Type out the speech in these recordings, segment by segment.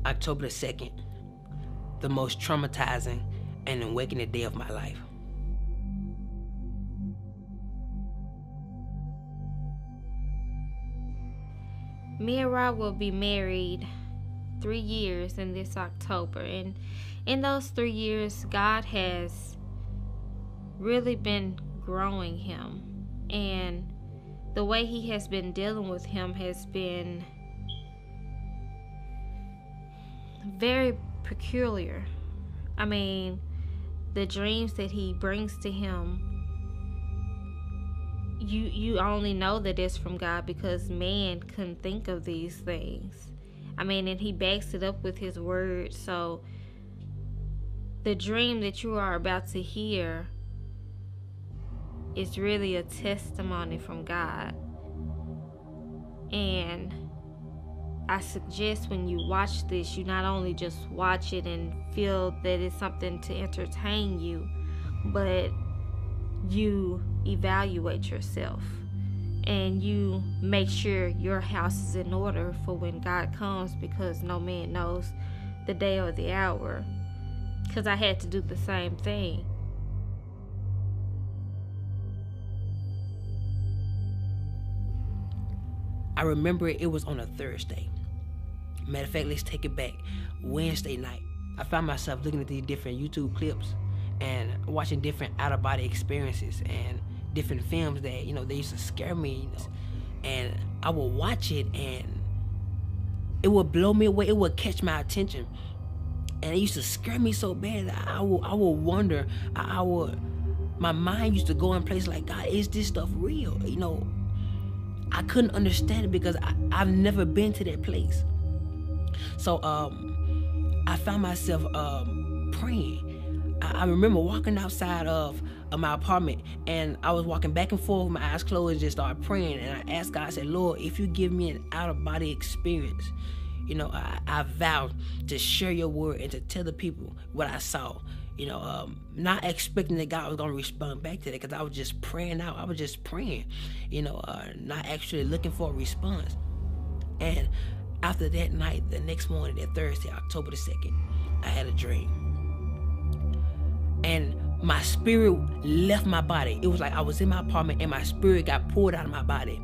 October the 2nd, the most traumatizing and awakening day of my life. Me and Rob will be married 3 years in this October, and in those 3 years, God has really been growing him, and the way he has been dealing with him has been very peculiar. I mean, the dreams that he brings to him, you only know that it's from God because man couldn't think of these things. I mean, and he backs it up with his word. So the dream that you are about to hear is really a testimony from God. And I suggest when you watch this, you not only just watch it and feel that it's something to entertain you, but you evaluate yourself and you make sure your house is in order for when God comes, because no man knows the day or the hour. Because I had to do the same thing. I remember it was on a Thursday. Matter of fact, let's take it back. Wednesday night, I found myself looking at these different YouTube clips and watching different out-of-body experiences and different films that, they used to scare me. And I would watch it and it would blow me away. It would catch my attention. And it used to scare me so bad that I would wonder, my mind used to go in places like, God, is this stuff real? I couldn't understand it because I've never been to that place. So I found myself praying. I remember walking outside of my apartment, and I was walking back and forth with my eyes closed and just started praying. And I asked God, I said, Lord, if you give me an out-of-body experience, I vow to share your word and to tell the people what I saw. Not expecting that God was going to respond back to that, because I was just praying out. I was just praying, not actually looking for a response. And after that night, the next morning, that Thursday, October the 2nd, I had a dream. And my spirit left my body. It was like I was in my apartment and my spirit got pulled out of my body.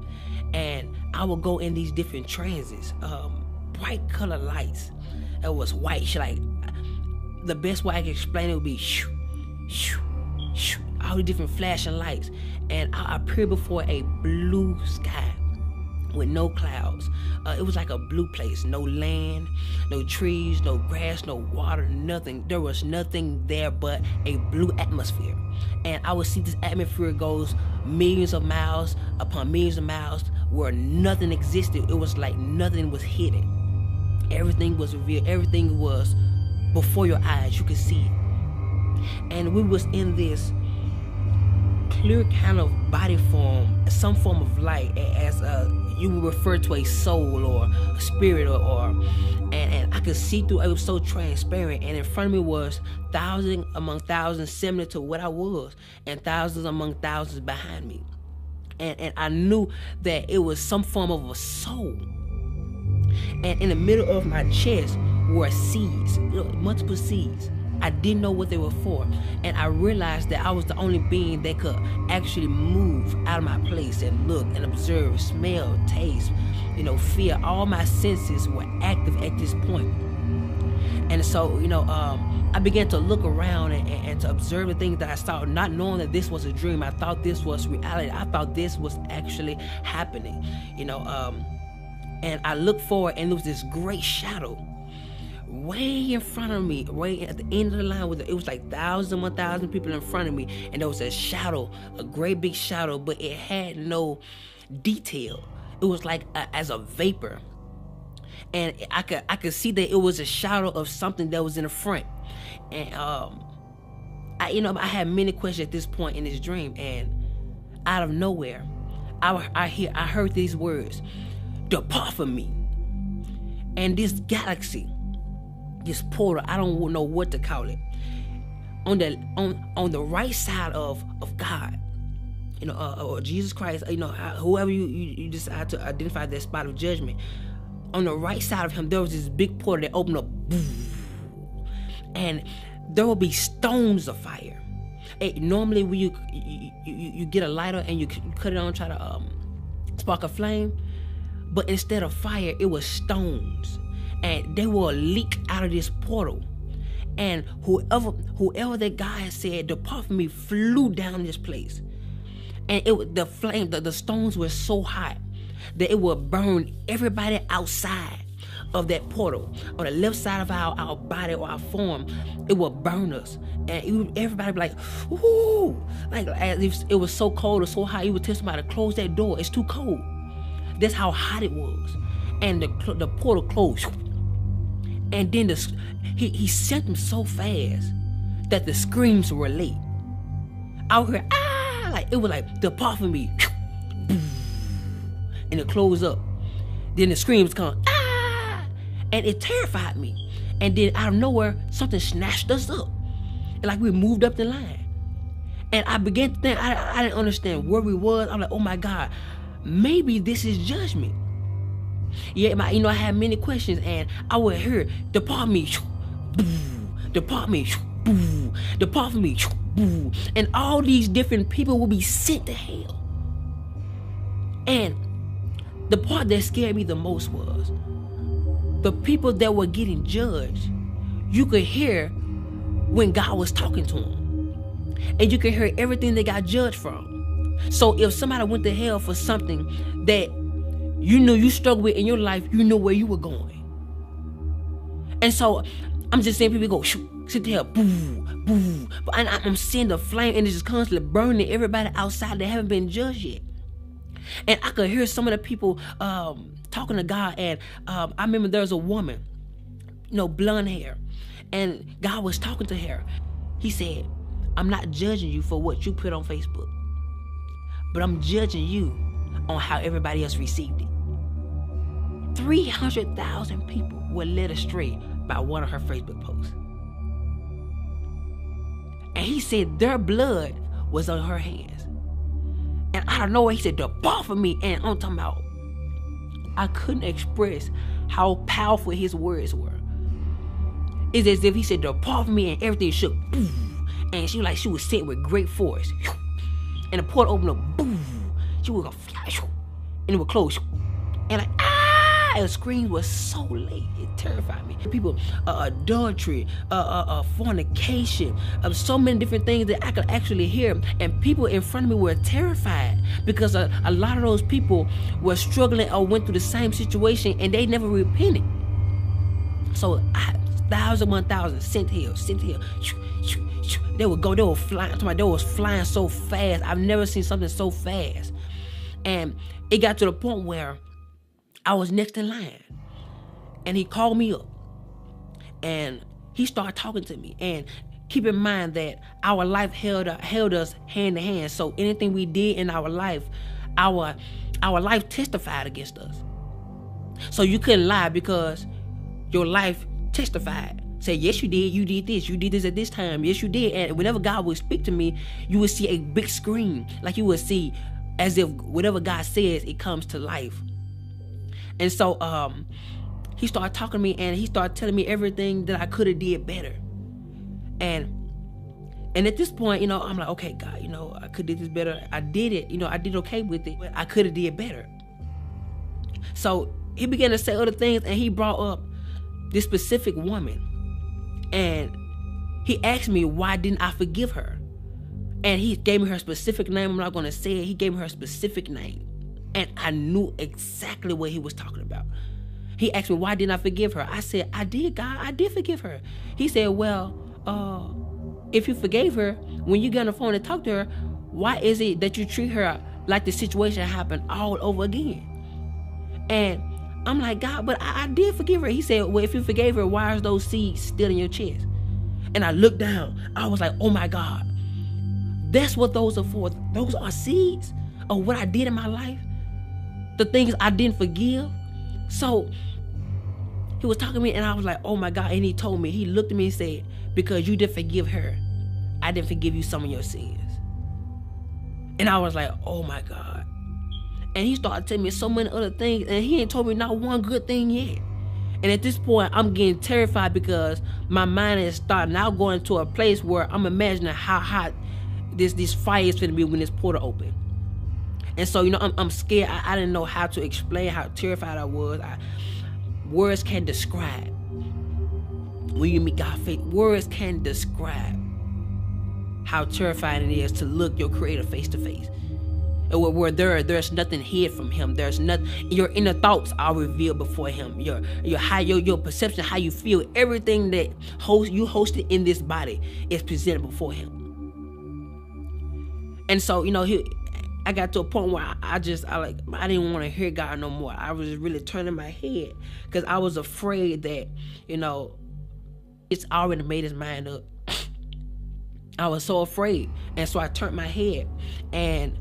And I would go in these different transits, bright color lights. It was white, like, the best way I can explain it would be shoo, shoo, shoo, all the different flashing lights. And I appeared before a blue sky with no clouds. It was like a blue place. No land, no trees, no grass, no water, nothing. There was nothing there but a blue atmosphere. And I would see this atmosphere goes millions of miles upon millions of miles where nothing existed. It was like nothing was hidden. Everything was revealed. Everything was before your eyes. You could see it. And we was in this clear kind of body form, some form of light, as you would refer to a soul or a spirit, and I could see through. It was so transparent, and in front of me was thousands among thousands similar to what I was, and thousands among thousands behind me. And I knew that it was some form of a soul. And in the middle of my chest were seeds, multiple seeds. I didn't know what they were for. And I realized that I was the only being that could actually move out of my place and look and observe, smell, taste, feel. All my senses were active at this point. And so, I began to look around and to observe the things that I saw, not knowing that this was a dream. I thought this was reality. I thought this was actually happening, and I looked forward, and there was this great shadow way in front of me, way at the end of the line. It was like 1,000 people in front of me, and there was a shadow, a great big shadow, but it had no detail. It was like as a vapor, and I could see that it was a shadow of something that was in the front. And I had many questions at this point in this dream, and out of nowhere, I heard these words: "Depart from me." And this galaxy, this portal, I don't know what to call it, on the right side of God, or Jesus Christ, whoever you decide to identify that spot of judgment, on the right side of him, there was this big portal that opened up, and there will be stones of fire. Normally when you get a lighter and you cut it on, try to spark a flame, but instead of fire, it was stones, and they will leak out of this portal. And whoever that guy said, "Depart from me," flew down this place, and the flame, the stones were so hot that it would burn everybody outside of that portal. On the left side of our body or our form, it would burn us, and everybody would be like, "Ooh!" Like as if it was so cold or so hot, you would tell somebody to close that door. It's too cold. That's how hot it was, and the portal closed. And then he sent them so fast that the screams were late. I would hear, "Ah!" Like it was like, "Depart from me," and it closed up. Then the screams come, "Ah!" And it terrified me. And then out of nowhere, something snatched us up, and like we moved up the line. And I began to think, I didn't understand where we was. I'm like, oh my God, maybe this is judgment. Yeah, I had many questions, and I would hear, "Depart me," "Depart me," "Depart from me," and all these different people will be sent to hell. And the part that scared me the most was the people that were getting judged. You could hear when God was talking to them, and you could hear everything they got judged from. So if somebody went to hell for something that you knew you struggled with in your life, you know where you were going. And so I'm just seeing people go, sit there, boo, boo. And I'm seeing the flame, and it's just constantly burning everybody outside that haven't been judged yet. And I could hear some of the people talking to God. And I remember there was a woman, blonde hair, and God was talking to her. He said, "I'm not judging you for what you put on Facebook, but I'm judging you on how everybody else received it." 300,000 people were led astray by one of her Facebook posts. And he said their blood was on her hands. And out of nowhere, he said, "Depart from me." And I'm talking about, I couldn't express how powerful his words were. It's as if he said, "Depart from me," and everything shook. And she was sent with great force. And the portal opened up. She was gonna fly, and it would close. And like, the screams were so late, it terrified me. People, adultery, fornication, so many different things that I could actually hear. And people in front of me were terrified because a lot of those people were struggling or went through the same situation, and they never repented. So 1,000 sent here. They would go, they were flying. They was flying so fast. I've never seen something so fast. And it got to the point where I was next in line, and he called me up, and he started talking to me. And keep in mind that our life held us hand to hand. So anything we did in our life testified against us. So you couldn't lie because your life testified. Say, "Yes, you did. You did this at this time. Yes, you did." And whenever God would speak to me, you would see a big screen, like you would see as if whatever God says, it comes to life. And so he started talking to me, and he started telling me everything that I could have did better. And at this point, I'm like, okay, God, I could have did this better. I did it, I did okay with it, but I could have did better. So he began to say other things, and he brought up this specific woman. And he asked me, why didn't I forgive her? And he gave me her specific name. I'm not going to say it. He gave me her specific name. And I knew exactly what he was talking about. He asked me, why didn't I forgive her? I said, I did, God. I did forgive her. He said, well, if you forgave her, when you get on the phone and talk to her, why is it that you treat her like the situation happened all over again? And I'm like, God, but I did forgive her. He said, well, if you forgave her, why are those seeds still in your chest? And I looked down. I was like, oh my God. That's what those are for. Those are seeds of what I did in my life. The things I didn't forgive. So he was talking to me, and I was like, oh my God. And he told me, he looked at me and said, because you didn't forgive her, I didn't forgive you some of your sins. And I was like, oh my God. And he started telling me so many other things, and he ain't told me not one good thing yet. And at this point, I'm getting terrified because my mind is starting now going to a place where I'm imagining how hot this fire is going to be when this portal open. And so, I'm scared. I didn't know how to explain how terrified I was. Words can't describe. When you meet God face, words can't describe how terrifying it is to look your Creator face to face. Where there's nothing hid from Him. There's nothing. Your inner thoughts are revealed before Him. Your perception, how you feel, everything that you hosted in this body is presented before Him. And so, I got to a point where I didn't want to hear God no more. I was really turning my head because I was afraid that, it's already made his mind up. I was so afraid. And so I turned my head, and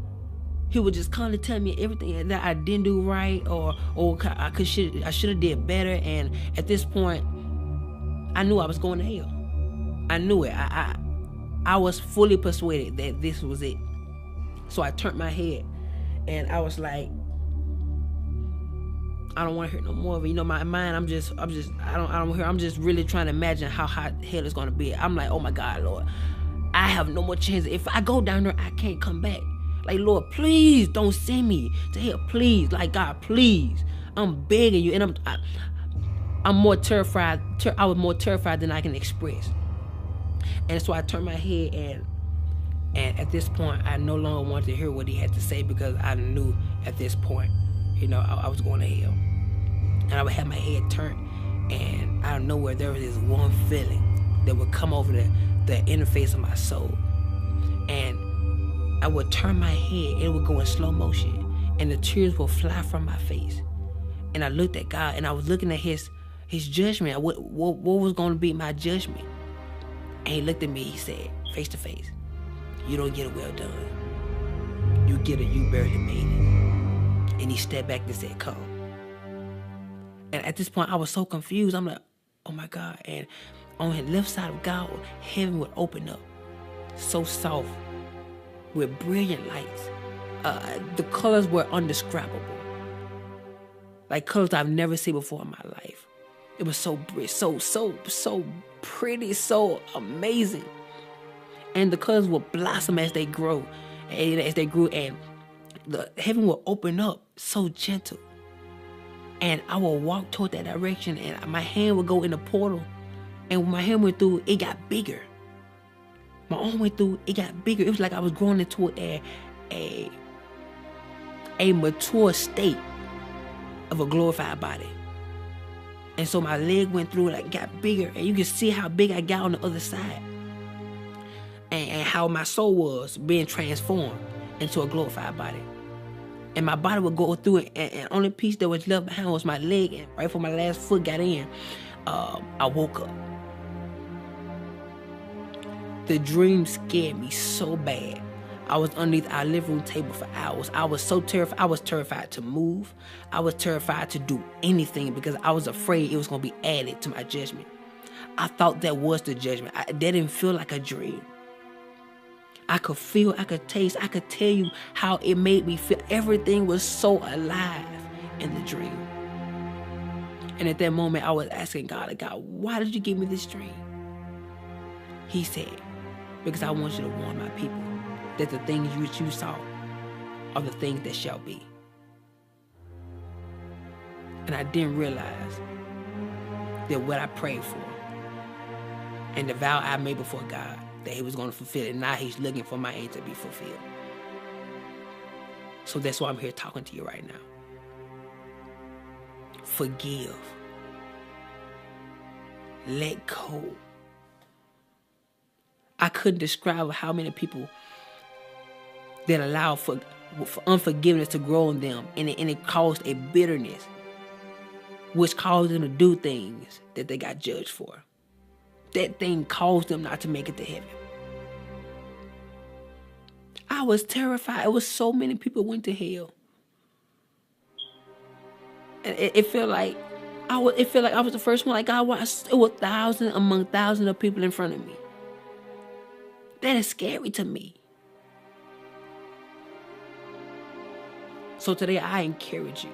he would just constantly tell me everything that I didn't do right, or I should have did better. And at this point, I knew I was going to hell. I knew it. I was fully persuaded that this was it. So I turned my head, and I was like, I don't want to hear no more of it. My mind, I'm just really trying to imagine how hot hell is going to be. I'm like, oh my God, Lord, I have no more chance. If I go down there, I can't come back. Like, Lord, please don't send me to hell. Please, like, God, please. I'm begging you. And I'm more terrified. I was more terrified than I can express. And so I turned my head, and at this point, I no longer wanted to hear what he had to say, because I knew at this point, I was going to hell. And I would have my head turned, and out of nowhere, there was this one feeling that would come over the interface of my soul. And I would turn my head, and it would go in slow motion, and the tears would fly from my face. And I looked at God, and I was looking at his judgment. What was going to be my judgment? And he looked at me, he said, face to face, you don't get a well done. You get a you barely made it. And he stepped back and said, come. And at this point, I was so confused. I'm like, oh my God. And on the left side of God, heaven would open up, so soft, with brilliant lights. The colors were indescribable. Like colors I've never seen before in my life. It was so pretty, so amazing. And the colors will blossom as they grow, and the heaven will open up so gentle. And I will walk toward that direction, and my hand would go in the portal. And when my hand went through, it got bigger. My arm went through, it got bigger. It was like I was growing into a mature state of a glorified body. And so my leg went through, like got bigger, and you can see how big I got on the other side. And how my soul was being transformed into a glorified body. And my body would go through it, and only piece that was left behind was my leg. And right before my last foot got in, I woke up. The dream scared me so bad. I was underneath our living room table for hours. I was so terrified. I was terrified to move. I was terrified to do anything, because I was afraid it was going to be added to my judgment. I thought that was the judgment. That didn't feel like a dream. I could feel, I could taste, I could tell you how it made me feel. Everything was so alive in the dream. And at that moment, I was asking God, why did you give me this dream? He said, because I want you to warn my people that the things which you saw are the things that shall be. And I didn't realize that what I prayed for and the vow I made before God, that he was going to fulfill it. Now he's looking for my aim to be fulfilled. So that's why I'm here talking to you right now. Forgive. Let go. I couldn't describe how many people that allow for unforgiveness to grow in them, and it caused a bitterness, which caused them to do things that they got judged for. That thing caused them not to make it to heaven. I was terrified. It was so many people went to hell. And it felt like I was the first one. Like God, it was thousands among thousands of people in front of me. That is scary to me. So today I encourage you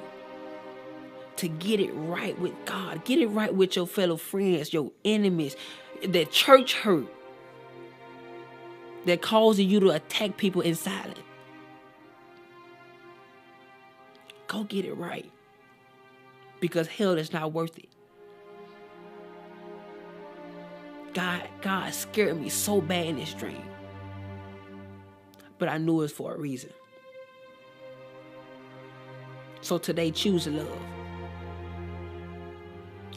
to get it right with God. Get it right with your fellow friends, your enemies, the church hurt that causes you to attack people in silence. Go get it right. Because hell is not worth it. God scared me so bad in this dream. But I knew it was for a reason. So today, choose love.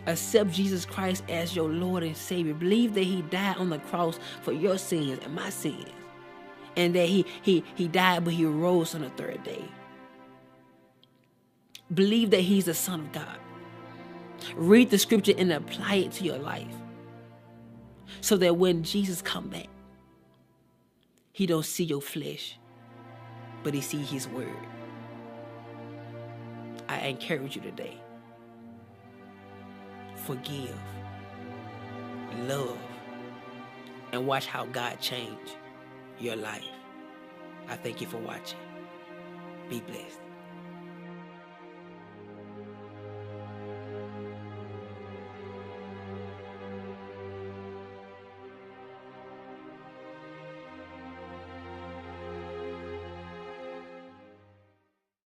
Accept Jesus Christ as your Lord and Savior. Believe that He died on the cross for your sins and my sins. And that He died, but He rose on the third day. Believe that He's the Son of God. Read the scripture and apply it to your life. So that when Jesus come back, He don't see your flesh, but He see His word. I encourage you today. Forgive, love, and watch how God change your life. I thank you for watching. Be blessed.